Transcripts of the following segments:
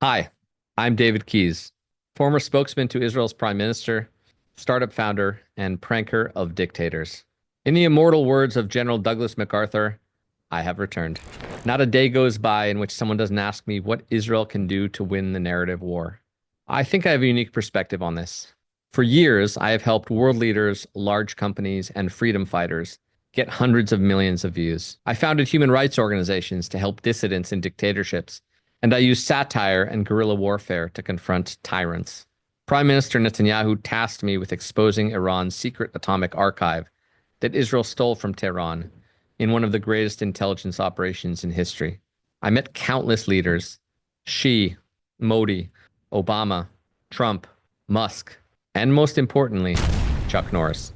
Hi, I'm David Keyes, former spokesman to Israel's prime minister, startup founder, and pranker of dictators. In the immortal words of General Douglas MacArthur, I have returned. Not a day goes by in which someone doesn't ask me what Israel can do to win the narrative war. I think I have a unique perspective on this. For years, I have helped world leaders, large companies, and freedom fighters get hundreds of millions of views. I founded human rights organizations to help dissidents in dictatorships, and I used satire and guerrilla warfare to confront tyrants. Prime Minister Netanyahu tasked me with exposing Iran's secret atomic archive that Israel stole from Tehran in one of the greatest intelligence operations in history. I met countless leaders: Xi, Modi, Obama, Trump, Musk, and most importantly, Chuck Norris.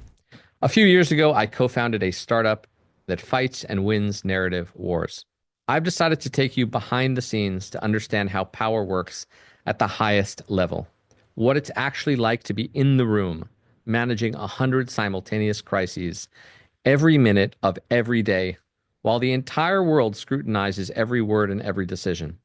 A few years ago, I co-founded a startup that fights and wins narrative wars. I've decided to take you behind the scenes to understand how power works at the highest level, what it's actually like to be in the room, managing 100 simultaneous crises every minute of every day, while the entire world scrutinizes every word and every decision.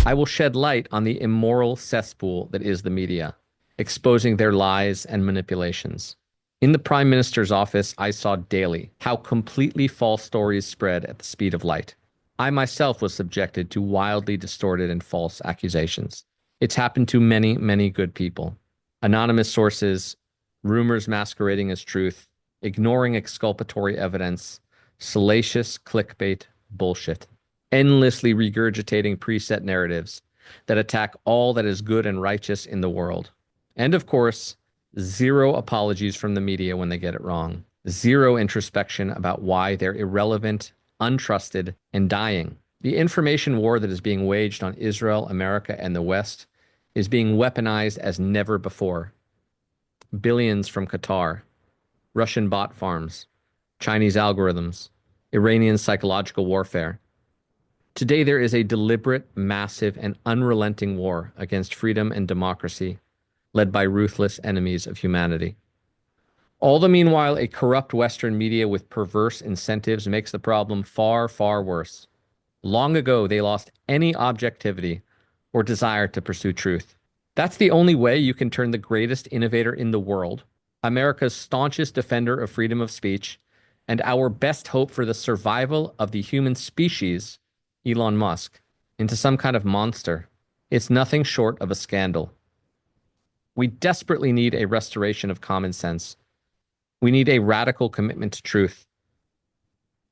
I will shed light on the immoral cesspool that is the media, exposing their lies and manipulations. In the Prime Minister's office, I saw daily how completely false stories spread at the speed of light. I myself was subjected to wildly distorted and false accusations. It's happened to many, many good people. Anonymous sources, rumors masquerading as truth, ignoring exculpatory evidence, salacious clickbait bullshit, endlessly regurgitating preset narratives that attack all that is good and righteous in the world. And of course, zero apologies from the media when they get it wrong. Zero introspection about why they're irrelevant, untrusted, and dying. The information war that is being waged on Israel, America, and the West is being weaponized as never before. Billions from Qatar, Russian bot farms, Chinese algorithms, Iranian psychological warfare. Today, there is a deliberate, massive, and unrelenting war against freedom and democracy, led by ruthless enemies of humanity. All the meanwhile, a corrupt Western media with perverse incentives makes the problem far, far worse. Long ago, they lost any objectivity or desire to pursue truth. That's the only way you can turn the greatest innovator in the world, America's staunchest defender of freedom of speech, and our best hope for the survival of the human species, Elon Musk, into some kind of monster. It's nothing short of a scandal. We desperately need a restoration of common sense. We need a radical commitment to truth.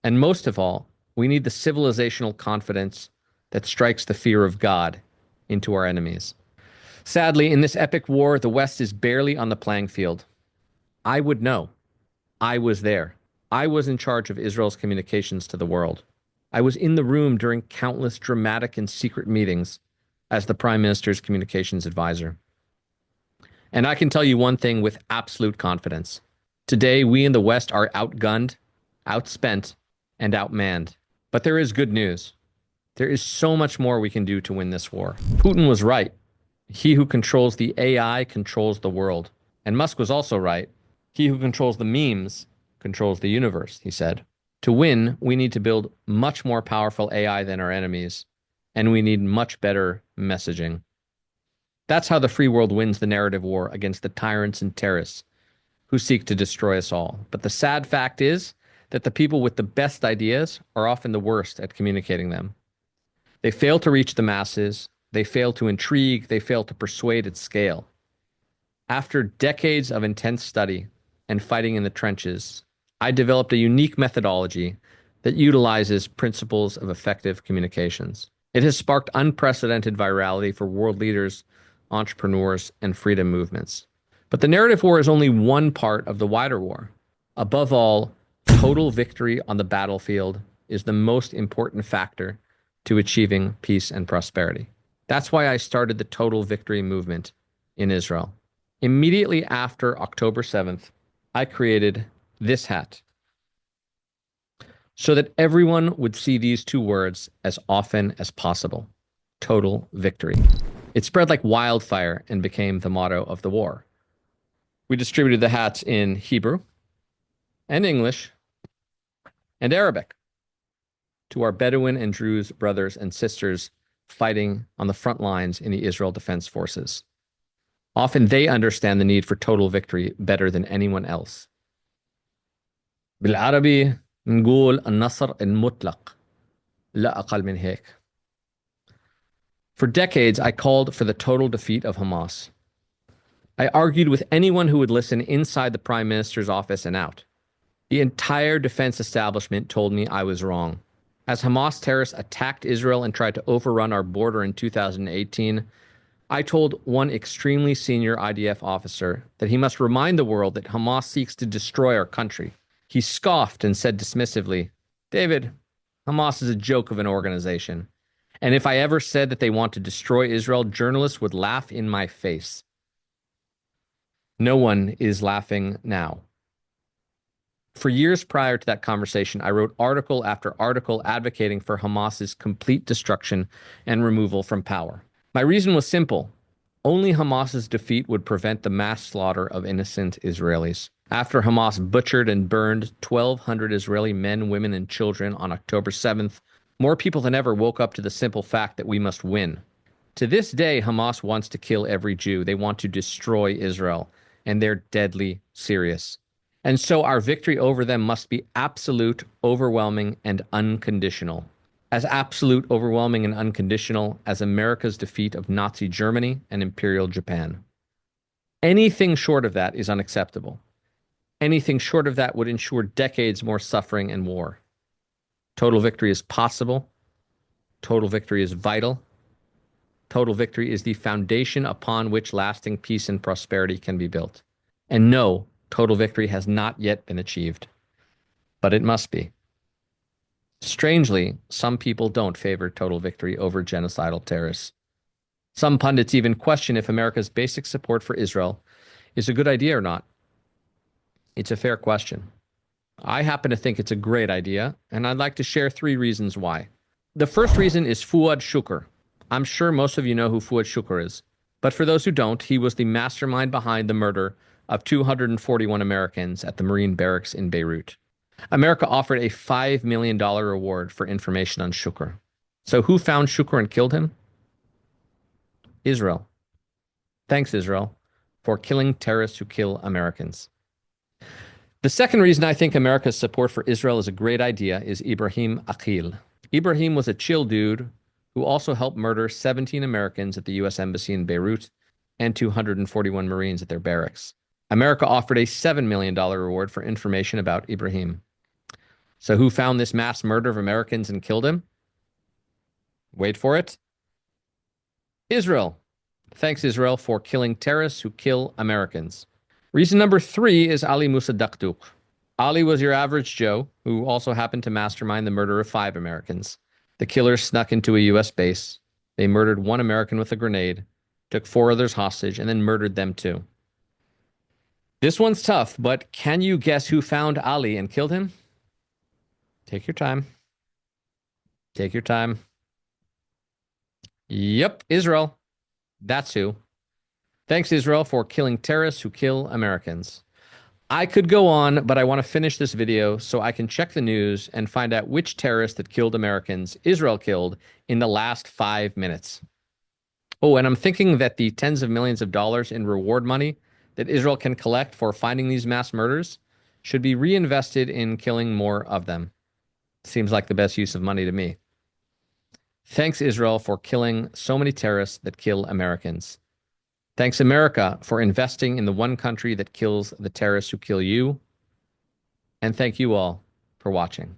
And most of all, we need the civilizational confidence that strikes the fear of God into our enemies. Sadly, in this epic war, the West is barely on the playing field. I would know. I was there. I was in charge of Israel's communications to the world. I was in the room during countless dramatic and secret meetings as the Prime Minister's communications advisor. And I can tell you one thing with absolute confidence. Today, we in the West are outgunned, outspent, and outmanned. But there is good news. There is so much more we can do to win this war. Putin was right. He who controls the AI controls the world. And Musk was also right. He who controls the memes controls the universe, he said. To win, we need to build much more powerful AI than our enemies, and we need much better messaging. That's how the free world wins the narrative war against the tyrants and terrorists who seek to destroy us all. But the sad fact is that the people with the best ideas are often the worst at communicating them. They fail to reach the masses, they fail to intrigue, they fail to persuade at scale. After decades of intense study and fighting in the trenches, I developed a unique methodology that utilizes principles of effective communications. It has sparked unprecedented virality for world leaders, entrepreneurs, and freedom movements. But the narrative war is only one part of the wider war. Above all, total victory on the battlefield is the most important factor to achieving peace and prosperity. That's why I started the Total Victory movement in Israel. Immediately after October 7th, I created this hat so that everyone would see these two words as often as possible: total victory. It spread like wildfire and became the motto of the war. We distributed the hats in Hebrew and English and Arabic to our Bedouin and Druze brothers and sisters fighting on the front lines in the Israel Defense Forces. Often they understand the need for total victory better than anyone else. بالعربي نقول النصر المطلق لا أقل من هيك. For decades, I called for the total defeat of Hamas. I argued with anyone who would listen inside the Prime Minister's office and out. The entire defense establishment told me I was wrong. As Hamas terrorists attacked Israel and tried to overrun our border in 2018, I told one extremely senior IDF officer that he must remind the world that Hamas seeks to destroy our country. He scoffed and said dismissively, David, Hamas is a joke of an organization. And if I ever said that they want to destroy Israel, journalists would laugh in my face. No one is laughing now. For years prior to that conversation, I wrote article after article advocating for Hamas's complete destruction and removal from power. My reason was simple. Only Hamas's defeat would prevent the mass slaughter of innocent Israelis. After Hamas butchered and burned 1,200 Israeli men, women, and children on October 7th, more people than ever woke up to the simple fact that we must win. To this day, Hamas wants to kill every Jew. They want to destroy Israel, and they're deadly serious. And so our victory over them must be absolute, overwhelming, and unconditional. As absolute, overwhelming, and unconditional as America's defeat of Nazi Germany and Imperial Japan. Anything short of that is unacceptable. Anything short of that would ensure decades more suffering and war. Total victory is possible. Total victory is vital. Total victory is the foundation upon which lasting peace and prosperity can be built. And no, total victory has not yet been achieved. But it must be. Strangely, some people don't favor total victory over genocidal terrorists. Some pundits even question if America's basic support for Israel is a good idea or not. It's a fair question. I happen to think it's a great idea, and I'd like to share 3 reasons why. The first reason is Fuad Shukr. I'm sure most of you know who Fuad Shukr is, but for those who don't, he was the mastermind behind the murder of 241 Americans at the Marine barracks in Beirut. America offered a $5 million reward for information on Shukr. So who found Shukr and killed him? Israel. Thanks, Israel, for killing terrorists who kill Americans. The second reason I think America's support for Israel is a great idea is Ibrahim Aqil. Ibrahim was a chill dude who also helped murder 17 Americans at the U.S. Embassy in Beirut and 241 Marines at their barracks. America offered a $7 million reward for information about Ibrahim. So who found this mass murder of Americans and killed him? Wait for it. Israel. Thanks, Israel, for killing terrorists who kill Americans. Reason number 3 is Ali Musa Dakdouk. Ali was your average Joe who also happened to mastermind the murder of 5 Americans. The killers snuck into a U.S. base. They murdered 1 American with a grenade, took 4 others hostage, and then murdered them too. This one's tough, but can you guess who found Ali and killed him? Take your time. Take your time. Yep, Israel. That's who. Thanks, Israel, for killing terrorists who kill Americans. I could go on, but I want to finish this video so I can check the news and find out which terrorists that killed Americans Israel killed in the last 5 minutes. Oh, and I'm thinking that the tens of millions of dollars in reward money that Israel can collect for finding these mass murders should be reinvested in killing more of them. Seems like the best use of money to me. Thanks, Israel, for killing so many terrorists that kill Americans. Thanks, America, for investing in the one country that kills the terrorists who kill you. And thank you all for watching.